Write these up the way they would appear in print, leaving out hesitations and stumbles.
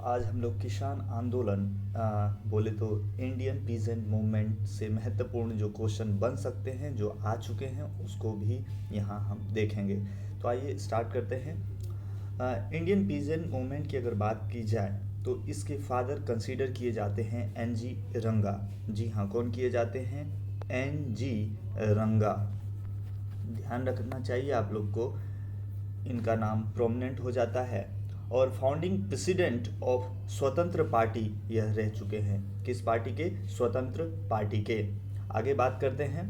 आज हम लोग किसान आंदोलन बोले तो इंडियन पीजेंट मूवमेंट से महत्वपूर्ण जो क्वेश्चन बन सकते हैं जो आ चुके हैं उसको भी यहाँ हम देखेंगे। तो आइए स्टार्ट करते हैं। इंडियन पीजेंट मूवमेंट की अगर बात की जाए तो इसके फादर कंसीडर किए जाते हैं एन.जी. रंगा। जी हाँ, कौन किए जाते हैं? एन.जी. रंगा। ध्यान रखना चाहिए आप लोग को, इनका नाम प्रोमिनेंट हो जाता है। और फाउंडिंग प्रेसिडेंट ऑफ स्वतंत्र पार्टी यह रह चुके हैं। किस पार्टी के? स्वतंत्र पार्टी के। आगे बात करते हैं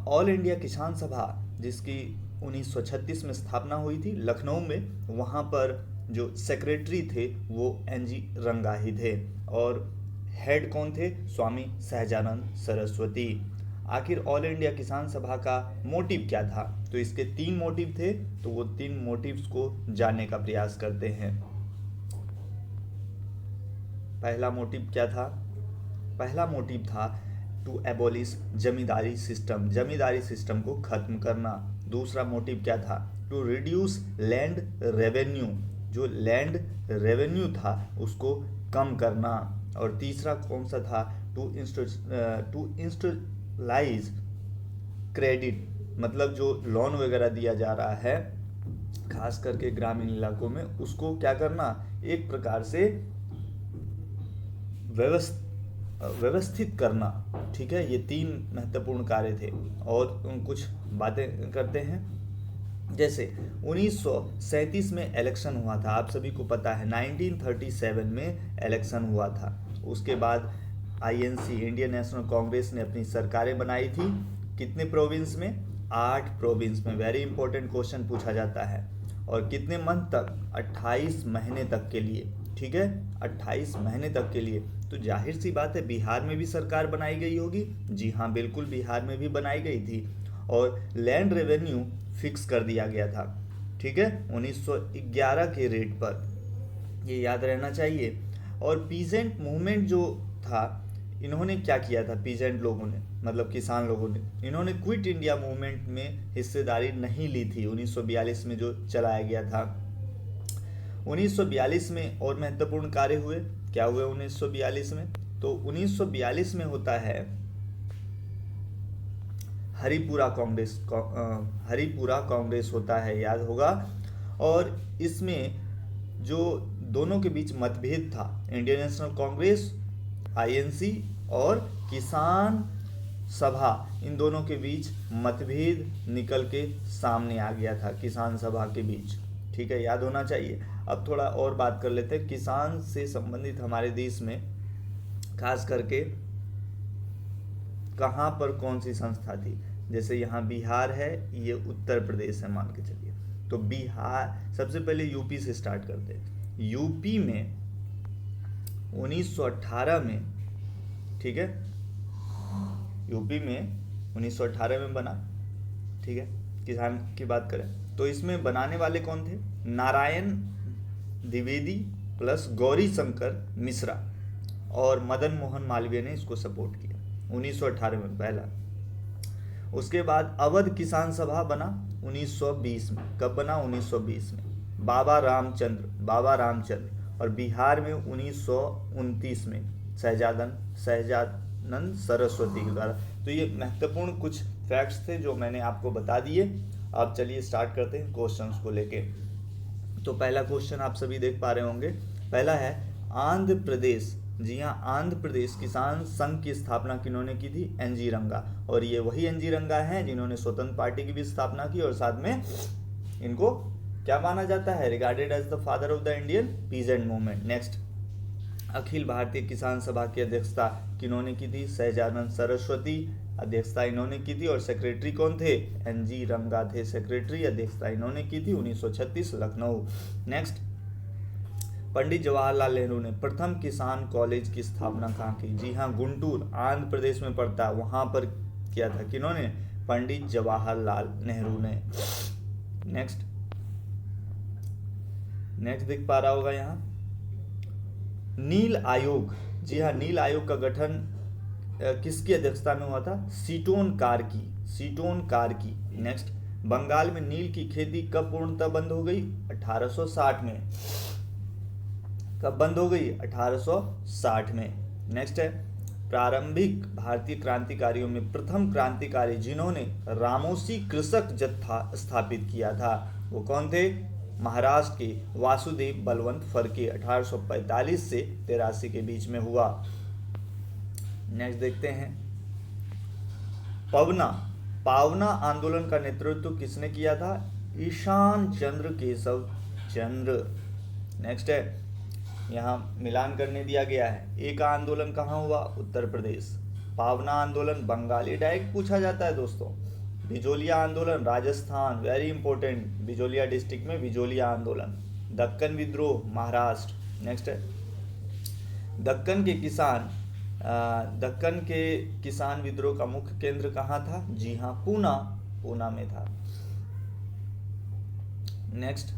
ऑल इंडिया किसान सभा, जिसकी 1936 में स्थापना हुई थी लखनऊ में। वहाँ पर जो सेक्रेटरी थे वो एन.जी. रंगा ही थे और हेड कौन थे? स्वामी सहजानंद सरस्वती। आखिर ऑल इंडिया किसान सभा का मोटिव क्या था? तो इसके 3 मोटिव थे, तो वो 3 मोटिव्स को जानने का प्रयास करते हैं। पहला मोटिव क्या था? पहला मोटिव था to abolish zamindari system, zamindari system को खत्म करना। दूसरा मोटिव क्या था? टू रिड्यूस लैंड रेवेन्यू, जो लैंड रेवेन्यू था उसको कम करना। और तीसरा कौन सा था? टू इंस्टॉलाइज क्रेडिट, मतलब जो लोन वगैरह दिया जा रहा है खास करके ग्रामीण इलाकों में, उसको क्या करना? एक प्रकार से व्यवस्थित करना। ठीक है, ये 3 महत्वपूर्ण कार्य थे। और कुछ बातें करते हैं। जैसे 1937 में इलेक्शन हुआ था, आप सभी को पता है 1937 में इलेक्शन हुआ था। उसके बाद आईएनसी, इंडियन नेशनल कांग्रेस ने अपनी सरकारें बनाई थी। कितने प्रोविंस में? 8 प्रोविंस में। वेरी इंपॉर्टेंट क्वेश्चन पूछा जाता है। और कितने मंथ तक? 28 महीने तक के लिए। ठीक है, 28 महीने तक के लिए। तो जाहिर सी बात है बिहार में भी सरकार बनाई गई होगी। जी हाँ, बिल्कुल बिहार में भी बनाई गई थी। और लैंड रेवेन्यू फिक्स कर दिया गया था। ठीक है, 1911 के रेट पर, ये याद रहना चाहिए। और पीजेंट मूवमेंट जो था, इन्होंने क्या किया था? पीजेंट लोगों ने, मतलब किसान लोगों ने, इन्होंने क्विट इंडिया मूवमेंट में हिस्सेदारी नहीं ली थी 1942 में जो चलाया गया था। 1942 में और महत्वपूर्ण कार्य हुए। क्या हुए 1942 में? तो 1942 में होता है हरिपुरा कांग्रेस, हरिपुरा कांग्रेस होता है, याद होगा। और इसमें जो दोनों के बीच मतभेद था, इंडियन नेशनल कांग्रेस आईएनसी और किसान सभा, इन दोनों के बीच मतभेद निकल के सामने आ गया था किसान सभा के बीच। ठीक है, याद होना चाहिए। अब थोड़ा और बात कर लेते हैं किसान से संबंधित हमारे देश में खास करके कहाँ पर कौन सी संस्था थी। जैसे यहाँ बिहार है, ये उत्तर प्रदेश है, मान के चलिए। तो बिहार, सबसे पहले यूपी से स्टार्ट करते हैं। यूपी में 1918 में, ठीक है, यूपी में 1918 में बना। ठीक है, किसान की बात करें तो इसमें बनाने वाले कौन थे? नारायण द्विवेदी प्लस गौरी शंकर मिश्रा और मदन मोहन मालवीय ने इसको सपोर्ट किया 1918 में पहला। उसके बाद अवध किसान सभा बना 1920 में। कब बना? 1920 में। बाबा रामचंद्र। और बिहार में 1929 में सहजानंद सरस्वती के द्वारा। तो ये महत्वपूर्ण कुछ फैक्ट्स थे जो मैंने आपको बता दिए। अब चलिए स्टार्ट करते हैं क्वेश्चंस को लेके। तो पहला क्वेश्चन आप सभी देख पा रहे होंगे। पहला है आंध्र प्रदेश, जी हाँ, आंध्र प्रदेश किसान संघ की स्थापना किन्होंने की थी? एन.जी. रंगा। और ये वही एन.जी. रंगा हैं जिन्होंने स्वतंत्र पार्टी की भी स्थापना की और साथ में इनको क्या माना जाता है? Regarded as the father of the Indian peasant movement. Next, Akhil Bharatiya Kisan सभा की अध्यक्षता किन्होंने की थी? सहजानंद सरस्वती, अध्यक्षता इन्होंने की थी। और सेक्रेटरी कौन थे? एन.जी. रंगा थे सेक्रेटरी, अध्यक्षता इन्होंने की थी 1936 लखनऊ। नेक्स्ट, पंडित जवाहरलाल नेहरू ने प्रथम किसान कॉलेज की स्थापना कहाँ की? जी हाँ, गुंटूर, आंध्र प्रदेश में पड़ता है, वहां पर किया था। किन्होंने? पंडित जवाहरलाल नेहरू ने। नेक्स्ट देख पा रहा होगा यहाँ नील आयोग। जी हाँ, नील आयोग का गठन किसकी अध्यक्षता में हुआ था? सीटोन कारकी। नेक्स्ट, बंगाल में नील की खेती कब पूर्णतः बंद हो गई? 1860 में। कब बंद हो गई? 1860 में। नेक्स्ट है, प्रारंभिक भारतीय क्रांतिकारियों में प्रथम क्रांतिकारी जिन्होंने रामोसी कृषक जत्था स्थापित किया था वो कौन थे? महाराष्ट्र के वासुदेव बलवंत फड़के, 1845 से 83 के बीच में हुआ। नेक्स्ट देखते हैं, पावना आंदोलन का नेतृत्व किसने किया था? ईशान चंद्र केशव चंद्र। नेक्स्ट है, यहाँ मिलान करने दिया गया है। एक आंदोलन कहाँ हुआ? उत्तर प्रदेश। पावना आंदोलन बंगाली डायरेक्ट पूछा जाता है दोस्तों। बिजोलिया आंदोलन Rajasthan, very important, Bijolia district में बिजोलिया आंदोलन। दक्कन विद्रोह महाराष्ट्र। नेक्स्ट है, दक्कन के किसान विद्रोह का मुख्य केंद्र कहाँ था? जी हाँ, पूना में था। नेक्स्ट,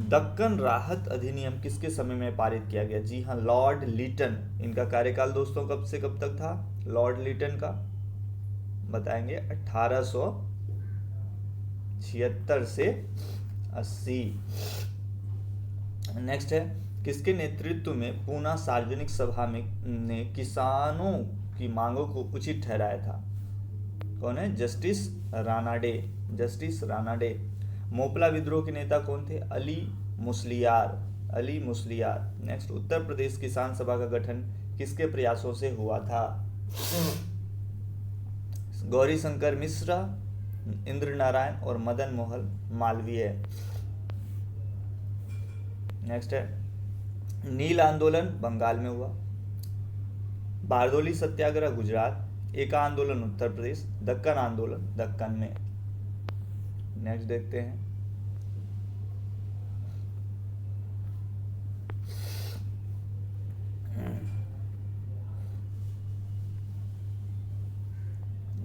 दक्कन राहत अधिनियम किसके समय में पारित किया गया? जी हाँ, लॉर्ड लीटन। इनका कार्यकाल दोस्तों कब से कब तक था? लॉर्ड लीटन का बताएंगे 1876 से 80। नेक्स्ट है, किसके नेतृत्व में पूना सार्वजनिक सभा में ने किसानों की मांगों को उचित ठहराया था? कौन है? जस्टिस रानाडे। मोपला विद्रोह के नेता कौन थे? अली मुस्लियार। नेक्स्ट, उत्तर प्रदेश किसान सभा का गठन किसके प्रयासों से हुआ था? गौरी शंकर मिश्रा, इंद्र नारायण और मदन मोहन मालवीय। नेक्स्ट है, नील आंदोलन बंगाल में हुआ। बारदोली सत्याग्रह गुजरात। एका आंदोलन उत्तर प्रदेश। दक्कन आंदोलन दक्कन में। नेक्स्ट देखते हैं,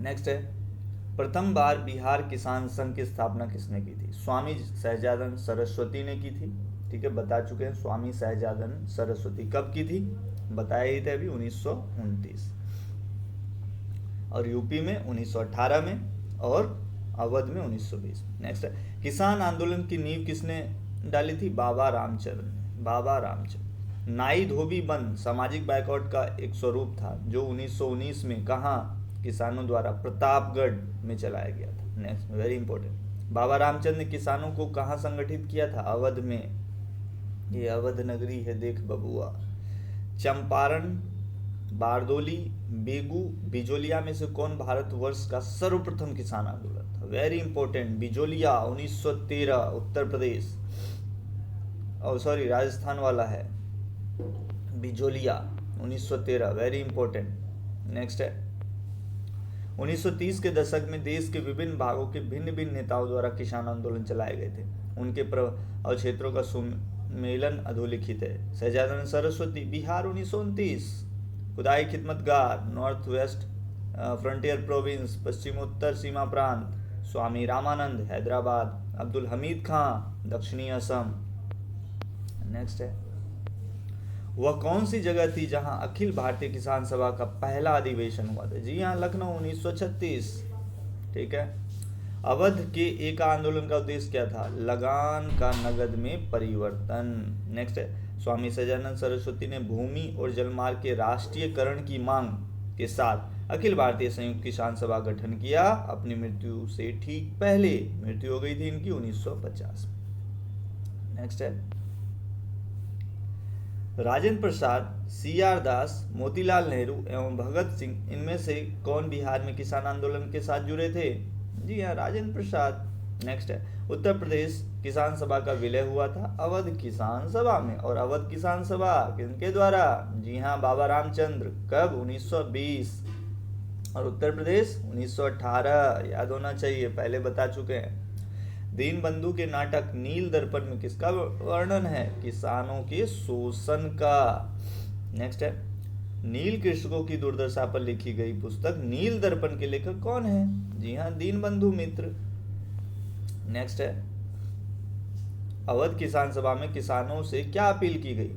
नेक्स्ट है, प्रथम बार बिहार किसान संघ की स्थापना किसने की थी? स्वामी सहजानंद सरस्वती ने की थी। ठीक है, बता चुके हैं स्वामी सहजानंद सरस्वती। कब की थी? बताया ही थे अभी, 1929। और यूपी में 1918 में और अवध में 1920। नेक्स्ट है, किसान आंदोलन की नींव किसने डाली थी? बाबा रामचंद्र। नाई धोबी बंद सामाजिक बाइकआउट का एक स्वरूप था जो 1919 में कहाँ किसानों द्वारा प्रतापगढ़ में चलाया गया था। नेक्स्ट, वेरी इंपॉर्टेंट, बाबा रामचंद्र ने किसानों को कहाँ संगठित किया था? अवध में। ये अवध नगरी है, देख बबुआ। चंपारण, बारदोली, बेगू, बिजोलिया में से कौन भारतवर्ष का सर्वप्रथम किसान आंदोलन था? वेरी इंपॉर्टेंट, बिजोलिया 1913 उत्तर प्रदेश, और सॉरी राजस्थान वाला है। Bijolia 1913, very important. नेक्स्ट है, 1930 के दशक में देश के विभिन्न भागों के भिन्न भिन्न नेताओं द्वारा किसान आंदोलन चलाए गए थे। उनके प्रभाव क्षेत्रों का सुमेलन अधोलिखित है। Sahajanand Saraswati Bihar 1929, Khudai Khidmatgar North West Frontier Province पश्चिमोत्तर सीमा प्रांत, स्वामी रामानंद हैदराबाद, अब्दुल हमीद खां दक्षिणी असम। नेक्स्ट है, वह कौन सी जगह थी जहां अखिल भारतीय किसान सभा का पहला अधिवेशन हुआ था? जी हाँ, लखनऊ 1936। ठीक है, अवध के एक आंदोलन का उद्देश्य क्या था? लगान का नगद में परिवर्तन। नेक्स्ट है, स्वामी सहजानंद सरस्वती ने भूमि और जलमार्ग के राष्ट्रीयकरण की मांग के साथ अखिल भारतीय संयुक्त किसान सभा गठन किया। अपनी मृत्यु से ठीक पहले, मृत्यु हो गई थी इनकी 1950। नेक्स्ट है, राजेंद्र प्रसाद, CR दास, मोतीलाल नेहरू एवं भगत सिंह, इनमें से कौन बिहार में किसान आंदोलन के साथ जुड़े थे? जी हाँ, राजेंद्र प्रसाद। नेक्स्ट है, उत्तर प्रदेश किसान सभा का विलय हुआ था अवध किसान सभा में, और अवध किसान सभा किनके द्वारा? जी हाँ, बाबा रामचंद्र। कब? 1920। और उत्तर प्रदेश 1918, याद होना चाहिए, पहले बता चुके हैं। दीनबंधु के नाटक नील दर्पण में किसका वर्णन है? किसानों के शोषण का। नेक्स्ट है, नील कृषकों की दुर्दशा पर लिखी गई पुस्तक नील दर्पण के लेखक कौन है? जी हाँ, दीनबंधु मित्र। नेक्स्ट है, अवध किसान सभा में किसानों से क्या अपील की गई?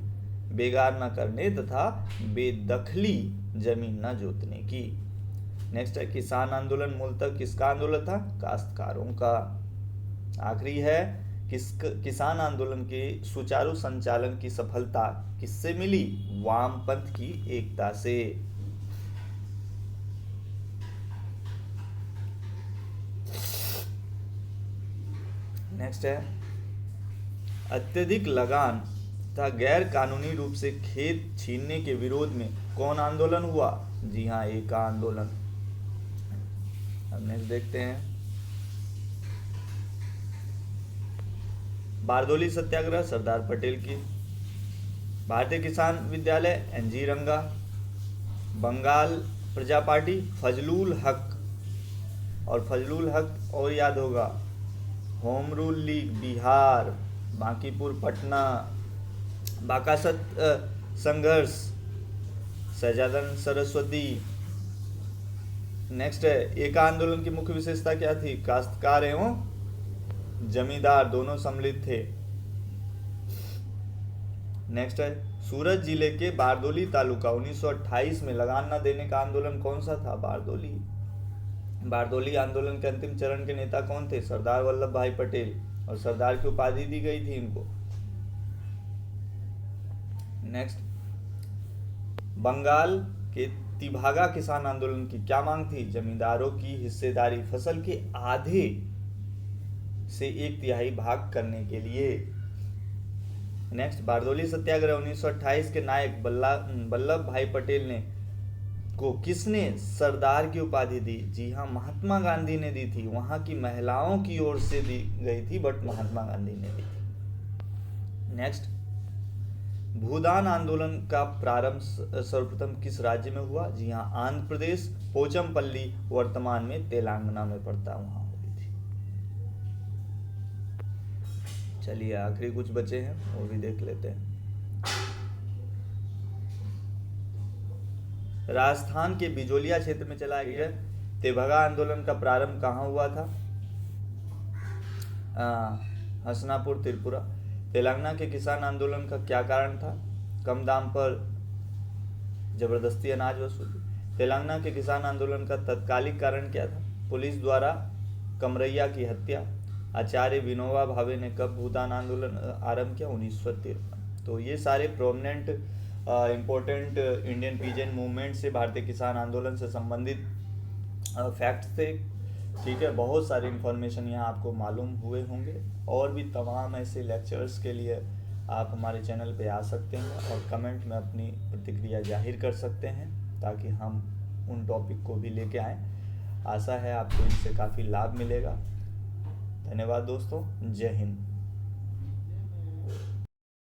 बेगार न करने तथा बेदखली जमीन न जोतने की। नेक्स्ट है, किसान आंदोलन मूलतः किसका आंदोलन था? काश्तकारों का। आखिरी है, किसान आंदोलन के सुचारू संचालन की सफलता किससे मिली? वामपंथ की एकता से। नेक्स्ट है, अत्यधिक लगान तथा गैर कानूनी रूप से खेत छीनने के विरोध में कौन आंदोलन हुआ? जी हाँ, एका आंदोलन। अब नेक्स्ट देखते हैं, बारदोली सत्याग्रह सरदार पटेल की। भारतीय किसान विद्यालय NG रंगा। बंगाल प्रजा पार्टी फजलुल हक, और फजलुल हक और याद होगा, Home Rule League Bihar, Bankipur Patna, Bakasht संघर्ष सजादन सरस्वती। नेक्स्ट है, एका आंदोलन की मुख्य विशेषता क्या थी? काश्तकार एवं जमींदार दोनों सम्मिलित थे। नेक्स्ट है, सूरत जिले के बारदोली तालुका 1928 में लगान न देने का आंदोलन कौन सा था? बारदोली। बारदोली आंदोलन के अंतिम चरण के नेता कौन थे? सरदार वल्लभ भाई पटेल, और सरदार की उपाधि दी गई थी इनको। नेक्स्ट, बंगाल के तिभागा किसान आंदोलन की क्या मांग थी? जमींदारों की हिस्सेदारी फसल के आधे से 1/3 भाग करने के लिए। नेक्स्ट, बारदोली सत्याग्रह 1928 के नायक वल्लभ भाई पटेल ने को किसने सरदार की उपाधि दी? जी हाँ, महात्मा गांधी ने दी थी। वहां की महिलाओं की ओर से दी गई थी, बट महात्मा गांधी ने दी थी। नेक्स्ट, भूदान आंदोलन का प्रारंभ सर्वप्रथम किस राज्य में हुआ? जी हाँ, आंध्र प्रदेश, पोचमपल्ली वर्तमान में तेलंगाना में पड़ता, वहां हुई थी। चलिए आखिरी कुछ बचे हैं वो भी देख लेते हैं। राजस्थान के बिजोलिया क्षेत्र में चलाया गया तेभागा आंदोलन का प्रारंभ कहाँ हुआ था? हसनापुर त्रिपुरा। तेलंगाना के किसान आंदोलन का क्या कारण था? कम दाम पर जबरदस्ती अनाज वसूली। तेलंगाना के किसान आंदोलन का तत्कालिक कारण क्या था? पुलिस द्वारा कमरैया की हत्या। आचार्य विनोबा भावे ने कब भूदान आंदोलन आरंभ किया? 1953। तो ये सारे prominent important Indian peasant movement से, भारतीय किसान आंदोलन से संबंधित फैक्ट्स थे। ठीक है, बहुत सारी इन्फॉर्मेशन यहाँ आपको मालूम हुए होंगे। और भी तमाम ऐसे लेक्चर्स के लिए आप हमारे चैनल पे आ सकते हैं और कमेंट में अपनी प्रतिक्रिया जाहिर कर सकते हैं, ताकि हम उन टॉपिक को भी लेके आएँ। आशा है आपको इनसे काफ़ी लाभ मिलेगा। धन्यवाद दोस्तों, जय हिंद।